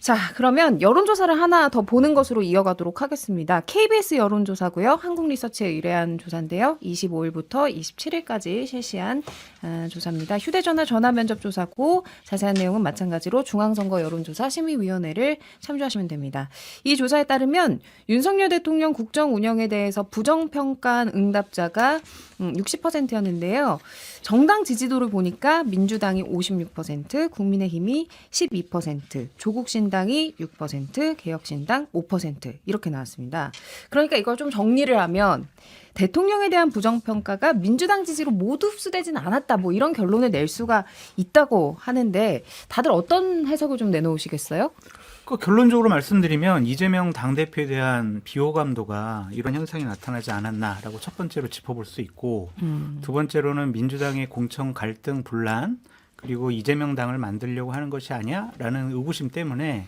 자, 그러면 여론조사를 하나 더 보는 것으로 이어가도록 하겠습니다. KBS 여론조사고요. 한국리서치에 의뢰한 조사인데요. 25일부터 27일까지 실시한 조사입니다. 휴대전화 전화면접 조사고 자세한 내용은 마찬가지로 중앙선거 여론조사 심의위원회를 참조하시면 됩니다. 이 조사에 따르면 윤석열 대통령 국정 운영에 대해서 부정평가한 응답자가 60%였는데요. 정당 지지도를 보니까 민주당이 56%, 국민의힘이 12%, 조국신당이 6%, 개혁신당 5% 이렇게 나왔습니다. 그러니까 이걸 좀 정리를 하면 대통령에 대한 부정평가가 민주당 지지로 모두 흡수되진 않았다. 뭐 이런 결론을 낼 수가 있다고 하는데 다들 어떤 해석을 좀 내놓으시겠어요? 그 결론적으로 말씀드리면 이재명 당대표에 대한 비호감도가 이런 현상이 나타나지 않았나라고 첫 번째로 짚어볼 수 있고 두 번째로는 민주당의 공천 갈등 분란 그리고 이재명 당을 만들려고 하는 것이 아니야라는 의구심 때문에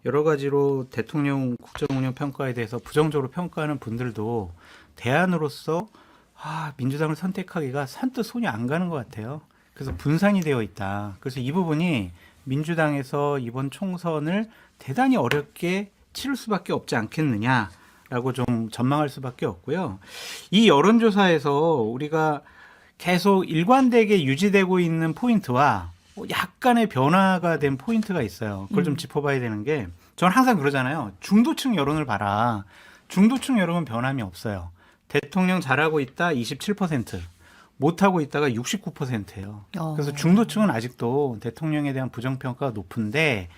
여러 가지로 대통령 국정운영 평가에 대해서 부정적으로 평가하는 분들도 대안으로서 민주당을 선택하기가 선뜻 손이 안 가는 것 같아요. 그래서 분산이 되어 있다. 그래서 이 부분이 민주당에서 이번 총선을 대단히 어렵게 치를 수밖에 없지 않겠느냐라고 좀 전망할 수밖에 없고요. 이 여론조사에서 우리가 계속 일관되게 유지되고 있는 포인트와 약간의 변화가 된 포인트가 있어요. 그걸 좀 짚어봐야 되는 게 저는 항상 그러잖아요. 중도층 여론을 봐라. 중도층 여론은 변함이 없어요. 대통령 잘하고 있다 27%. 못하고 있다가 69%예요. 그래서 중도층은 아직도 대통령에 대한 부정평가가 높은데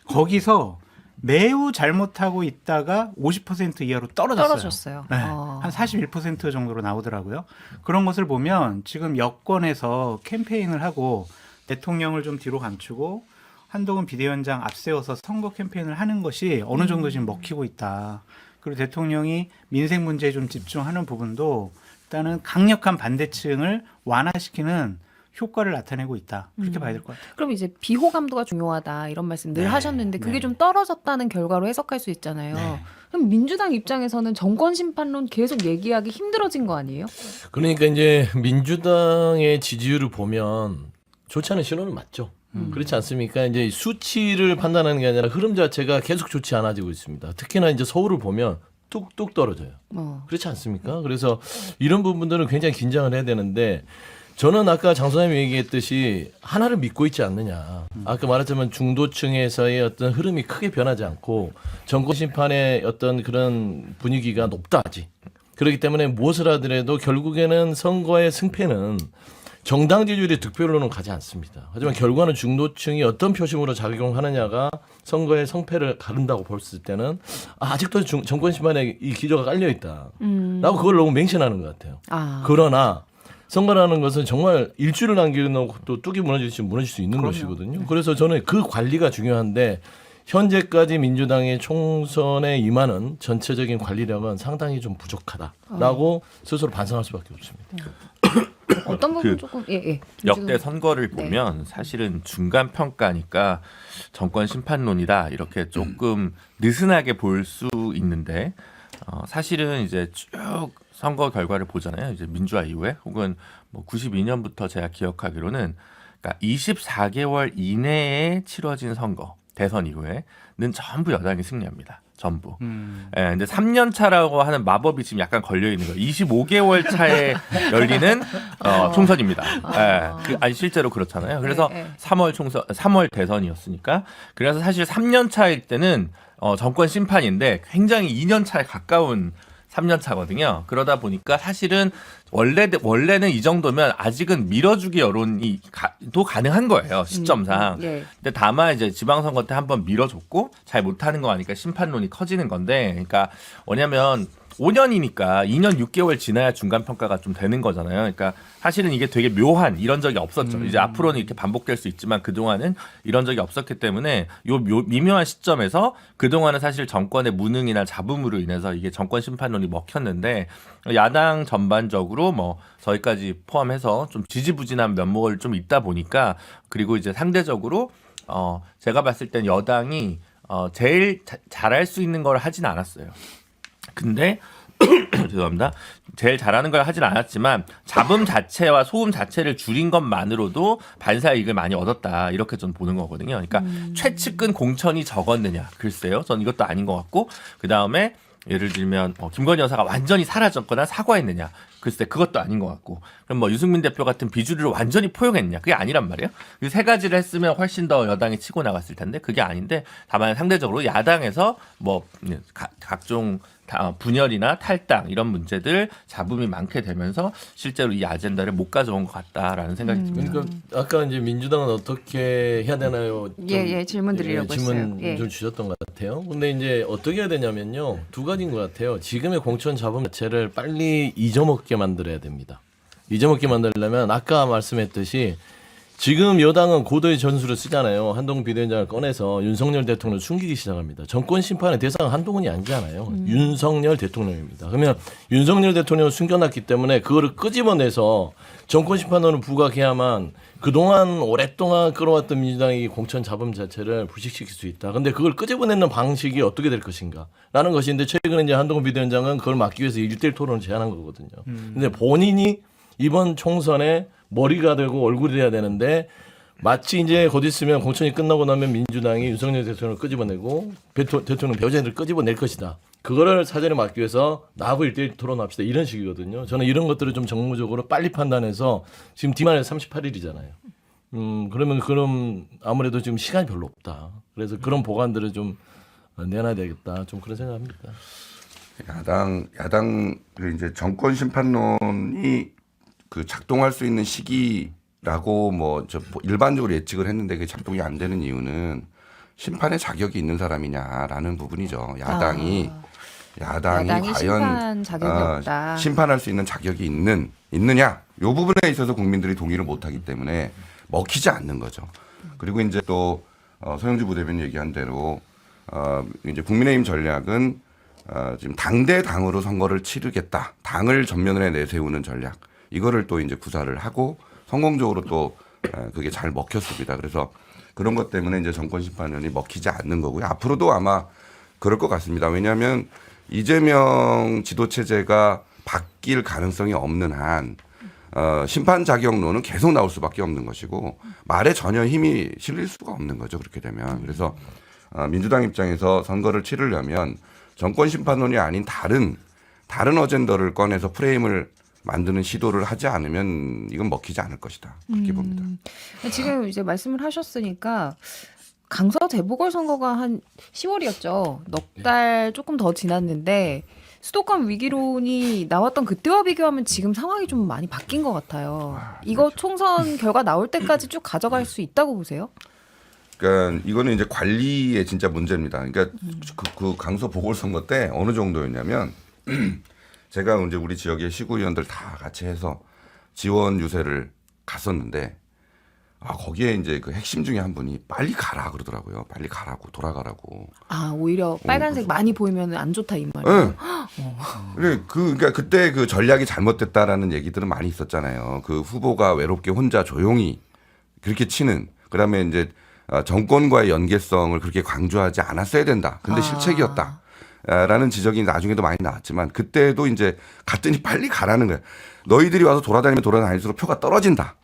거기서 매우 잘못하고 있다가 50% 이하로 떨어졌어요. 네, 한 41% 정도로 나오더라고요. 그런 것을 보면 지금 여권에서 캠페인을 하고 대통령을 좀 뒤로 감추고 한동훈 비대위원장 앞세워서 선거 캠페인을 하는 것이 어느 정도 지금 먹히고 있다. 그리고 대통령이 민생 문제에 좀 집중하는 부분도 일단은 강력한 반대층을 완화시키는 효과를 나타내고 있다. 그렇게 봐야 될 것 같아요. 그럼 이제 비호감도가 중요하다 이런 말씀 늘 하셨는데 그게 좀 떨어졌다는 결과로 해석할 수 있잖아요. 그럼 민주당 입장에서는 정권 심판론 계속 얘기하기 힘들어진 거 아니에요? 그러니까 이제 민주당의 지지율을 보면 좋지 않은 신호는 맞죠. 그렇지 않습니까? 이제 수치를 판단하는 게 아니라 흐름 자체가 계속 좋지 않아지고 있습니다. 특히나 이제 서울을 보면 뚝뚝 떨어져요. 그렇지 않습니까? 그래서 이런 부분들은 굉장히 긴장을 해야 되는데 저는 아까 장 소장님이 얘기했듯이 하나를 믿고 있지 않느냐. 아까 말했지만 중도층에서의 어떤 흐름이 크게 변하지 않고 정권 심판의 어떤 그런 분위기가 높다 하지. 그렇기 때문에 무엇을 하더라도 결국에는 선거의 승패는 정당 지지율의 득표로는 가지 않습니다. 하지만 결과는 중도층이 어떤 표심으로 작용하느냐가 선거의 성패를 가른다고 봤을 때는 아직도 정권 심판에 이 기저가 깔려 있다. 라고 그걸 너무 맹신하는 것 같아요. 그러나 선거라는 것은 정말 일주일을 남기는 것도 뚝이 무너질 수 있는 것이거든요. 그래서 저는 그 관리가 중요한데 현재까지 민주당의 총선에 임하는 전체적인 관리력은 상당히 좀 부족하다라고 스스로 반성할 수밖에 없습니다. 어떤 부분 조금 역대 선거를 보면 사실은 중간 평가니까 정권 심판론이다 이렇게 조금 느슨하게 볼 수 있는데 사실은 이제 쭉 선거 결과를 보잖아요. 이제 민주화 이후에 혹은 뭐 92년부터 제가 기억하기로는 그러니까 24개월 이내에 치러진 선거 대선 이후에는 전부 여당이 승리합니다. 전부. 예, 근데 3년 차라고 하는 마법이 지금 약간 걸려 있는 거예요. 25개월 차에 열리는 총선입니다. 예, 아니 실제로 그렇잖아요. 그래서 3월 대선이었으니까. 그래서 사실 3년 차일 때는 정권 심판인데 굉장히 2년 차에 가까운 3년 차거든요. 그러다 보니까 사실은 원래는 이 정도면 아직은 밀어주기 여론이 또 가능한 거예요. 시점상. 근데 다만 이제 지방선거 때 한번 밀어줬고 잘 못하는 거 아니까 심판론이 커지는 건데, 그러니까 뭐냐면 5년이니까 2년 6개월 지나야 중간평가가 좀 되는 거잖아요. 그러니까 사실은 이게 되게 묘한 이런 적이 없었죠. 이제 앞으로는 이렇게 반복될 수 있지만 그동안은 이런 적이 없었기 때문에 요 미묘한 시점에서 그동안은 사실 정권의 무능이나 잡음으로 인해서 이게 정권 심판론이 먹혔는데 야당 전반적으로 뭐 저희까지 포함해서 좀 지지부진한 면목을 좀 있다 보니까 그리고 이제 상대적으로 제가 봤을 땐 여당이 제일 잘할 수 있는 걸 하진 않았어요. 근데 죄송합니다. 제일 잘하는 걸 하진 않았지만 잡음 자체와 소음 자체를 줄인 것만으로도 반사 이익을 많이 얻었다. 이렇게 좀 보는 거거든요. 그러니까 최측근 공천이 적었느냐. 글쎄요. 전 이것도 아닌 것 같고 그다음에 예를 들면 김건희 여사가 완전히 사라졌거나 사과했느냐. 글쎄 그것도 아닌 것 같고 그럼 뭐 유승민 대표 같은 비주류를 완전히 포용했냐. 그게 아니란 말이에요. 이 세 가지를 했으면 훨씬 더 여당이 치고 나갔을 텐데 그게 아닌데 다만 상대적으로 야당에서 뭐 각종 분열이나 탈당 이런 문제들 잡음이 많게 되면서 실제로 이 아젠다를 못 가져온 것 같다라는 생각이 듭니다. 그러니까 아까 이제 민주당은 어떻게 해야 되나요? 예, 질문 드리려고 질문 했어요. 예. 좀 주셨던 것 같아요. 근데 이제 어떻게 해야 되냐면요. 두 가지인 것 같아요. 지금의 공천 잡음 자체를 빨리 잊어먹게 만들어야 됩니다. 잊어먹게 만들려면 아까 말씀했듯이 지금 여당은 고도의 전술을 쓰잖아요. 한동훈 비대위원장을 꺼내서 윤석열 대통령을 숨기기 시작합니다. 정권 심판의 대상은 한동훈이 아니잖아요. 윤석열 대통령입니다. 그러면 윤석열 대통령을 숨겨놨기 때문에 그거를 끄집어내서 정권 심판론을 부각해야만 그동안 오랫동안 끌어왔던 민주당이 공천 잡음 자체를 부식시킬 수 있다. 근데 그걸 끄집어내는 방식이 어떻게 될 것인가? 라는 것인데 최근에 이제 한동훈 비대위원장은 그걸 막기 위해서 1대1 토론을 제안한 거거든요. 근데 본인이 이번 총선에 머리가 되고 얼굴이 돼야 되는데 마치 이제 곧 있으면 공천이 끝나고 나면 민주당이 윤석열 대통령을 끄집어내고 대통령 배우자들을 끄집어낼 것이다. 그거를 사전에 막기 위해서 나하고 1대1 토론합시다. 이런 식이거든요. 저는 이런 것들을 좀 정무적으로 빨리 판단해서 지금 디말에 38일이잖아요. 그럼 아무래도 지금 시간이 별로 없다. 그래서 그런 보관들을 좀 내놔야 되겠다. 좀 그런 생각합니다. 야당 이제 정권 심판론이 그 작동할 수 있는 시기라고 일반적으로 예측을 했는데 그게 작동이 안 되는 이유는 심판의 자격이 있는 사람이냐라는 부분이죠. 야당이 과연 심판 자격이 없다. 심판할 수 있는 자격이 있느냐 이 부분에 있어서 국민들이 동의를 못하기 때문에 먹히지 않는 거죠. 그리고 이제 또 서영주 부대변인 얘기한 대로 이제 국민의힘 전략은 지금 당대당으로 선거를 치르겠다. 당을 전면에 내세우는 전략. 이거를 또 이제 구사를 하고 성공적으로 또 그게 잘 먹혔습니다. 그래서 그런 것 때문에 이제 정권 심판론이 먹히지 않는 거고요. 앞으로도 아마 그럴 것 같습니다. 왜냐하면 이재명 지도 체제가 바뀔 가능성이 없는 한 심판 자격론은 계속 나올 수밖에 없는 것이고 말에 전혀 힘이 실릴 수가 없는 거죠. 그렇게 되면. 그래서 민주당 입장에서 선거를 치르려면 정권 심판론이 아닌 다른 어젠더를 꺼내서 프레임을 만드는 시도를 하지 않으면 이건 먹히지 않을 것이다. 그렇게 봅니다. 지금 이제 말씀을 하셨으니까 강서 재보궐선거가 한 10월이었죠. 넉 달 조금 더 지났는데 수도권 위기론이 나왔던 그때와 비교하면 지금 상황이 좀 많이 바뀐 것 같아요. 이거 총선 결과 나올 때까지 쭉 가져갈 수 있다고 보세요? 그러니까 이거는 이제 관리의 진짜 문제입니다. 그러니까 그 강서 보궐선거 때 어느 정도였냐면 제가 이제 우리 지역의 시구위원들 다 같이 해서 지원 유세를 갔었는데 거기에 이제 그 핵심 중에 한 분이 빨리 가라 그러더라고요. 빨리 가라고 돌아가라고. 오히려 빨간색 많이 보이면 안 좋다 이 말이에요. 네. 그러니까 그때 그 전략이 잘못됐다라는 얘기들은 많이 있었잖아요. 그 후보가 외롭게 혼자 조용히 그렇게 치는. 그다음에 이제 정권과의 연계성을 그렇게 강조하지 않았어야 된다. 근데 실책이었다. 라는 지적이 나중에도 많이 나왔지만 그때도 이제 갔더니 빨리 가라는 거예요. 너희들이 와서 돌아다닐수록 표가 떨어진다.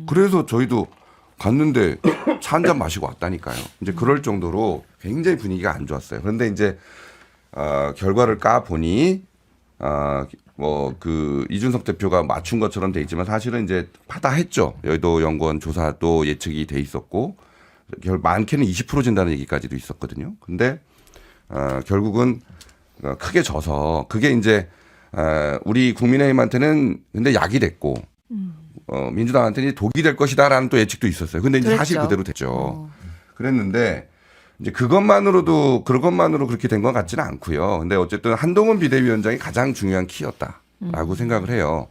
그래서 저희도 갔는데 차 한 잔 마시고 왔다니까요. 이제 그럴 정도로 굉장히 분위기가 안 좋았어요. 그런데 이제 결과를 까 보니 그 이준석 대표가 맞춘 것처럼 돼 있지만 사실은 이제 파다했죠. 여의도 연구원 조사도 예측이 돼 있었고 많게는 20% 진다는 얘기까지도 있었거든요. 근데 결국은 크게 져서 그게 이제 우리 국민의힘한테는 근데 약이 됐고 민주당한테는 독이 될 것이다라는 또 예측도 있었어요. 근데 이제 그랬죠. 사실 그대로 됐죠. 그랬는데 이제 그것만으로 그렇게 된 것 같지는 않고요. 근데 어쨌든 한동훈 비대위원장이 가장 중요한 키였다라고 생각을 해요.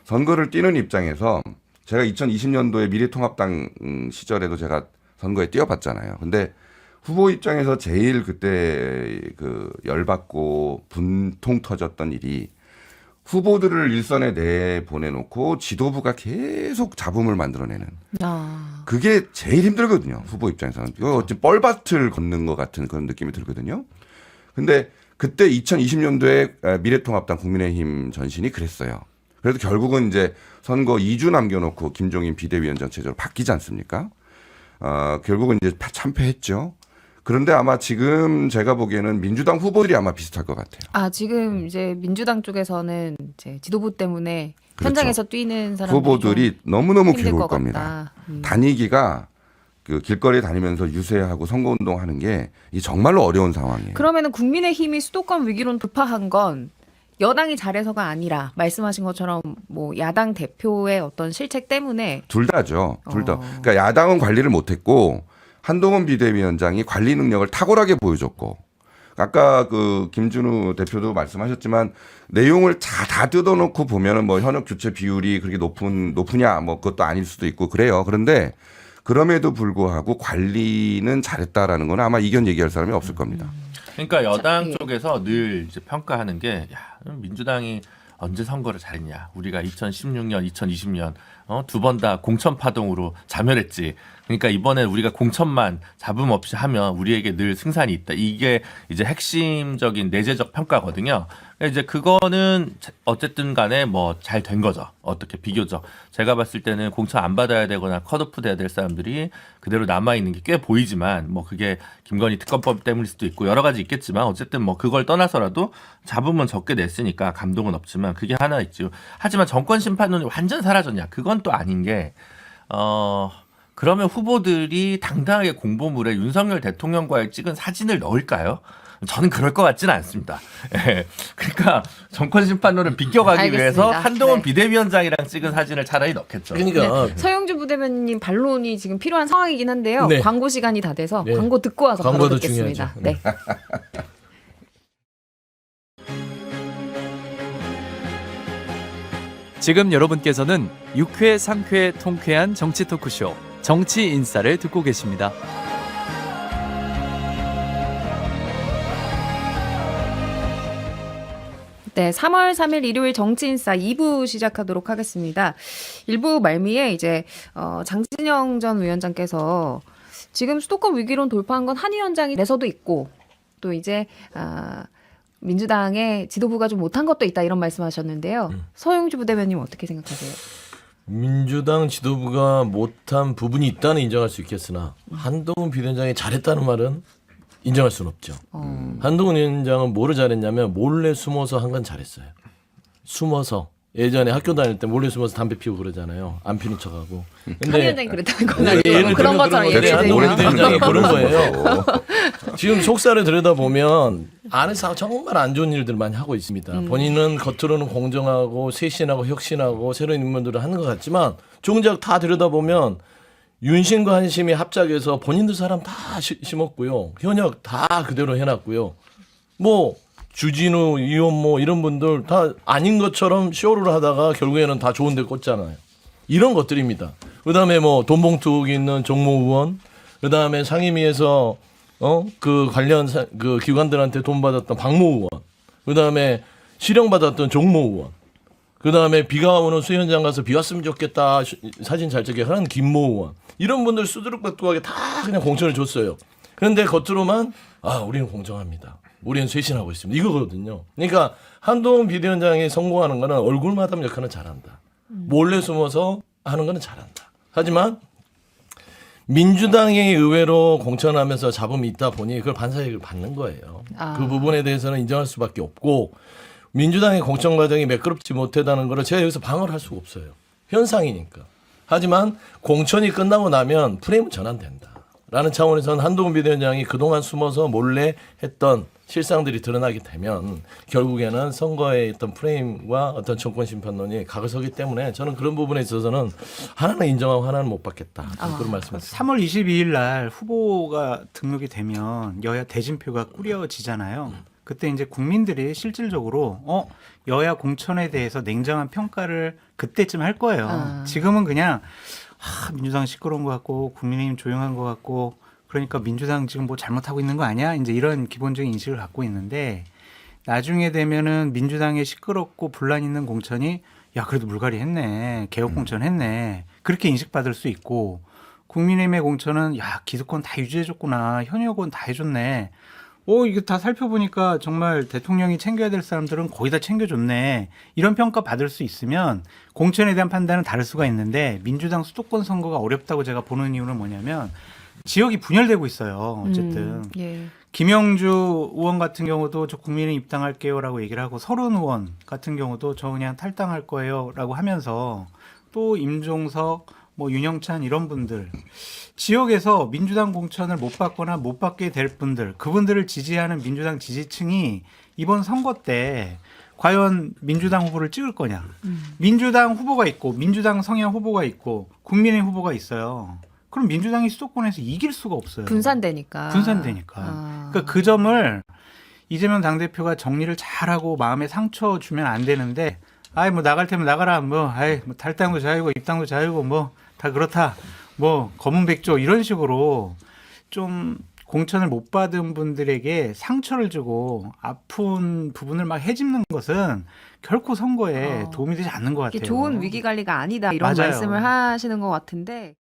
선거를 뛰는 입장에서 제가 2020년도에 미래통합당 시절에도 제가 선거에 뛰어봤잖아요. 근데 후보 입장에서 제일 그때 그 열받고 분통 터졌던 일이 후보들을 일선에 내보내놓고 지도부가 계속 잡음을 만들어내는. 그게 제일 힘들거든요. 후보 입장에서는. 이거 어찌 뻘밭을 걷는 것 같은 그런 느낌이 들거든요. 근데 그때 2020년도에 미래통합당 국민의힘 전신이 그랬어요. 그래도 결국은 이제 선거 2주 남겨놓고 김종인 비대위원장 체제로 바뀌지 않습니까? 결국은 이제 참패했죠. 그런데 아마 지금 제가 보기에는 민주당 후보들이 아마 비슷할 것 같아요. 지금 이제 민주당 쪽에서는 이제 지도부 때문에 그렇죠. 현장에서 뛰는 사람들이 후보들이 너무너무 힘들 괴로울 것 겁니다. 같다. 다니기가 그 길거리에 다니면서 유세하고 선거운동하는 게 이게 정말로 어려운 상황이에요. 그러면은 국민의힘이 수도권 위기론 돌파한 건 여당이 잘해서가 아니라 말씀하신 것처럼 뭐 야당 대표의 어떤 실책 때문에 둘 다죠. 둘 다. 그러니까 야당은 관리를 못했고 한동훈 비대위원장이 관리 능력을 탁월하게 보여줬고 아까 그 김준우 대표도 말씀하셨지만 내용을 다 뜯어놓고 보면은 뭐 현역 교체 비율이 그렇게 높으냐 뭐 그것도 아닐 수도 있고 그래요. 그런데 그럼에도 불구하고 관리는 잘했다라는 건 아마 이견 얘기할 사람이 없을 겁니다. 그러니까 여당 예. 쪽에서 늘 이제 평가하는 게 민주당이 언제 선거를 잘했냐. 우리가 2016년, 2020년 두 번 다 공천 파동으로 자멸했지. 그러니까 이번에 우리가 공천만 잡음 없이 하면 우리에게 늘 승산이 있다. 이게 이제 핵심적인 내재적 평가거든요. 그러니까 이제 그거는 어쨌든 간에 뭐 잘 된 거죠. 어떻게 비교적. 제가 봤을 때는 공천 안 받아야 되거나 컷오프 돼야 될 사람들이 그대로 남아있는 게 꽤 보이지만 뭐 그게 김건희 특검법 때문일 수도 있고 여러 가지 있겠지만 어쨌든 뭐 그걸 떠나서라도 잡음은 적게 냈으니까 감동은 없지만 그게 하나 있죠. 하지만 정권 심판론이 완전 사라졌냐. 그건 또 아닌 게 그러면 후보들이 당당하게 공보물에 윤석열 대통령과의 찍은 사진을 넣을까요? 저는 그럴 것 같지는 않습니다. 예. 그러니까 정권 심판론을 비껴가기 알겠습니다. 위해서 한동훈 네. 비대위원장이랑 찍은 사진을 차라리 넣겠죠. 그러니까 서영주 부대변인님 반론이 지금 필요한 상황이긴 한데요. 네. 광고 시간이 다 돼서 네. 광고 듣고 와서 바로 광고도 듣겠습니다. 중요하죠. 네. 지금 여러분께서는 6회, 상쾌, 통쾌한 정치 토크쇼 정치 인싸를 듣고 계십니다. 네, 3월 3일 일요일 정치인싸 2부 시작하도록 하겠습니다. 1부 말미에 이제 장진영 전 위원장께서 지금 수도권 위기론 돌파한 건 한 위원장이 내서도 있고 또 이제 민주당의 지도부가 좀 못한 것도 있다 이런 말씀하셨는데요. 서영주 부대변인 어떻게 생각하세요? 민주당 지도부가 못한 부분이 있다는 인정할 수 있겠으나 한동훈 비대위원장이 잘했다는 말은 인정할 수는 없죠. 한동훈 위원장은 뭐를 잘했냐면 몰래 숨어서 한 건 잘했어요. 숨어서 예전에 학교 다닐 때 몰래 숨어서 담배 피우고 그러잖아요. 안 피는 척하고. 한 위원장이 그랬다는 건 근데 예를 아니고 그런 들면 것처럼 그런 거죠. 얘기해주세요. 한동훈 비대위원장이 그런 거예요. 지금 속살을 들여다보면 안에서 정말 안 좋은 일들을 많이 하고 있습니다. 본인은 겉으로는 공정하고 쇄신하고 혁신하고 새로운 인물들을 하는 것 같지만 정작 다 들여다보면 윤심과 한심이 합작해서 본인들 사람 다 심었고요. 현역 다 그대로 해놨고요. 뭐 주진우, 이원모 이런 분들 다 아닌 것처럼 쇼를 하다가 결국에는 다 좋은 데 꽂잖아요. 이런 것들입니다. 그다음에 뭐 돈봉투 의혹이 있는 정모 의원, 그다음에 상임위에서 그 관련 그 기관들한테 돈 받았던 박모 의원, 그다음에 실형 받았던 정모 의원, 그다음에 비가 오는 수현장 가서 비 왔으면 좋겠다 사진 잘 찍게 하는 김모 의원, 이런 분들 수두룩박두하게 다 그냥 공천을 줬어요. 그런데 겉으로만 우리는 공정합니다. 우리는 쇄신하고 있습니다. 이거거든요. 그러니까 한동훈 비대위원장이 성공하는 거는 얼굴 마담 역할은 잘한다. 몰래 숨어서 하는 거는 잘한다. 하지만 민주당이 의외로 공천하면서 잡음이 있다 보니 그걸 반사이익을 받는 거예요. 그 부분에 대해서는 인정할 수밖에 없고 민주당의 공천 과정이 매끄럽지 못하다는 거를 제가 여기서 방어를 할 수가 없어요. 현상이니까. 하지만 공천이 끝나고 나면 프레임은 전환된다. 라는 차원에서는 한동훈 비대위원장이 그동안 숨어서 몰래 했던 실상들이 드러나게 되면 결국에는 선거의 어떤 프레임과 어떤 정권 심판론이 각을 서기 때문에 저는 그런 부분에 있어서는 하나는 인정하고 하나는 못 받겠다. 그런 말씀을 3월 22일 날 후보가 등록이 되면 여야 대진표가 꾸려지잖아요. 그때 이제 국민들이 실질적으로 여야 공천에 대해서 냉정한 평가를 그때쯤 할 거예요. 지금은 그냥 민주당 시끄러운 것 같고 국민의힘 조용한 것 같고 그러니까 민주당 지금 뭐 잘못하고 있는 거 아니야? 이제 이런 기본적인 인식을 갖고 있는데 나중에 되면은 민주당의 시끄럽고 분란 있는 공천이 야 그래도 물갈이 했네. 개혁 공천 했네. 그렇게 인식받을 수 있고 국민의힘의 공천은 야 기득권 다 유지해줬구나. 현역은 다 해줬네. 이거 다 살펴보니까 정말 대통령이 챙겨야 될 사람들은 거의 다 챙겨줬네. 이런 평가 받을 수 있으면 공천에 대한 판단은 다를 수가 있는데 민주당 수도권 선거가 어렵다고 제가 보는 이유는 뭐냐면 지역이 분열되고 있어요. 어쨌든. 예. 김영주 의원 같은 경우도 저 국민의 입당할게요라고 얘기를 하고 서른 의원 같은 경우도 저 그냥 탈당할 거예요라고 하면서 또 임종석, 뭐 윤영찬 이런 분들 지역에서 민주당 공천을 못 받거나 못 받게 될 분들 그분들을 지지하는 민주당 지지층이 이번 선거 때 과연 민주당 후보를 찍을 거냐. 민주당 후보가 있고 민주당 성향 후보가 있고 국민의 후보가 있어요. 그럼 민주당이 수도권에서 이길 수가 없어요. 분산되니까. 그러니까 그 점을 이재명 당대표가 정리를 잘하고 마음에 상처 주면 안 되는데 뭐 나갈 테면 나가라 뭐 탈당도 자유고 입당도 자유고 뭐 다 그렇다 뭐 검은백조 이런 식으로 좀 공천을 못 받은 분들에게 상처를 주고 아픈 부분을 막 헤집는 것은 결코 선거에 도움이 되지 않는 것 이게 같아요. 좋은 위기 관리가 아니다 이런 맞아요. 말씀을 하시는 것 같은데